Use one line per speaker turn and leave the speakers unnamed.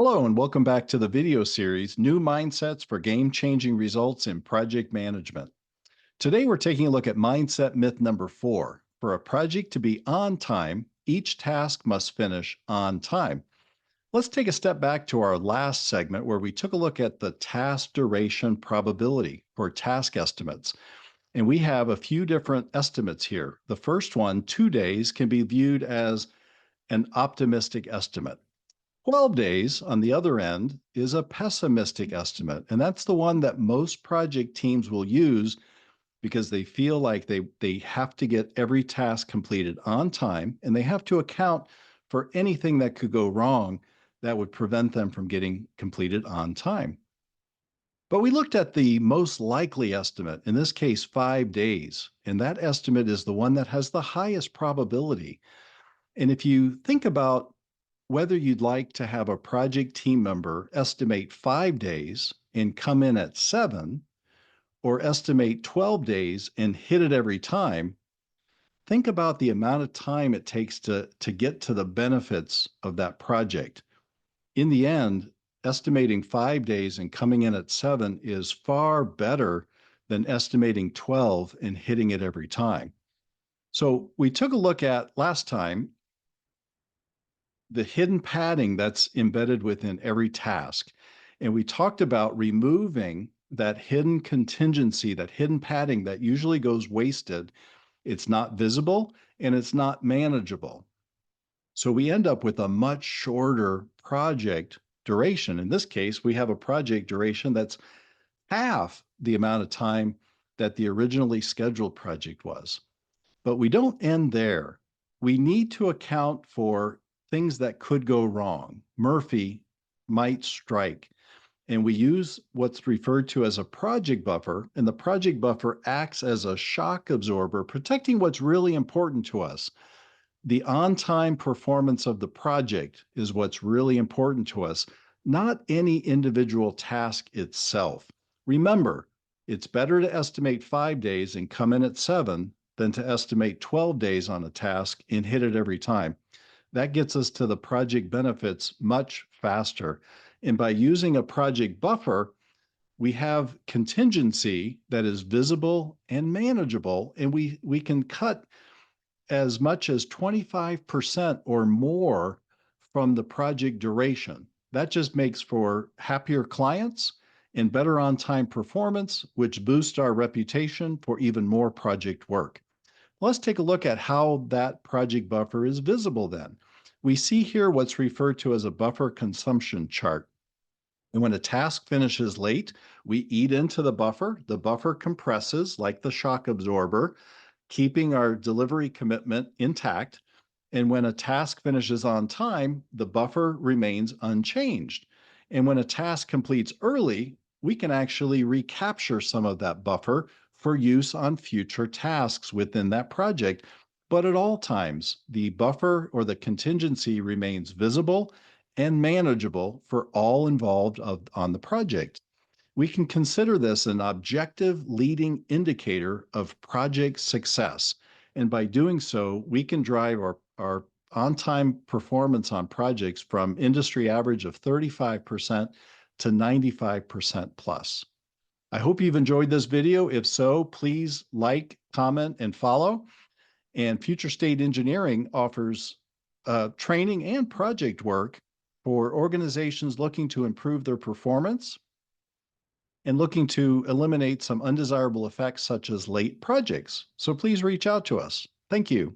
Hello, and welcome back to the video series, New Mindsets for Game-Changing Results in Project Management. Today, we're taking a look at mindset myth number 4. For a project to be on time, each task must finish on time. Let's take a step back to our last segment where we took a look at the task duration probability for task estimates. And we have a few different estimates here. The first one, 2 days, can be viewed as an optimistic estimate. 12 days on the other end is a pessimistic estimate. And that's the one that most project teams will use because they feel like they have to get every task completed on time and they have to account for anything that could go wrong that would prevent them from getting completed on time. But we looked at the most likely estimate, in this case, 5 days. And that estimate is the one that has the highest probability. And if you think about whether you'd like to have a project team member estimate 5 days and come in at 7, or estimate 12 days and hit it every time, think about the amount of time it takes to get to the benefits of that project. In the end, estimating 5 days and coming in at 7 is far better than estimating 12 and hitting it every time. So we took a look at last time the hidden padding that's embedded within every task. And we talked about removing that hidden contingency, that hidden padding that usually goes wasted. It's not visible and it's not manageable. So we end up with a much shorter project duration. In this case, we have a project duration that's half the amount of time that the originally scheduled project was. But we don't end there. We need to account for things that could go wrong. Murphy might strike. And we use what's referred to as a project buffer. And the project buffer acts as a shock absorber, protecting what's really important to us. The on-time performance of the project is what's really important to us, not any individual task itself. Remember, it's better to estimate 5 days and come in at 7 than to estimate 12 days on a task and hit it every time. That gets us to the project benefits much faster. And by using a project buffer, we have contingency that is visible and manageable, and we can cut as much as 25% or more from the project duration. That just makes for happier clients and better on-time performance, which boosts our reputation for even more project work. Let's take a look at how that project buffer is visible then. We see here what's referred to as a buffer consumption chart. And when a task finishes late, we eat into the buffer compresses like the shock absorber, keeping our delivery commitment intact. And when a task finishes on time, the buffer remains unchanged. And when a task completes early, we can actually recapture some of that buffer for use on future tasks within that project. But at all times, the buffer or the contingency remains visible and manageable for all involved on the project. We can consider this an objective leading indicator of project success. And by doing so, we can drive our on-time performance on projects from industry average of 35% to 95% plus. I hope you've enjoyed this video. If so, please like, comment, and follow. And Future State Engineering offers training and project work for organizations looking to improve their performance and looking to eliminate some undesirable effects such as late projects. So please reach out to us. Thank you.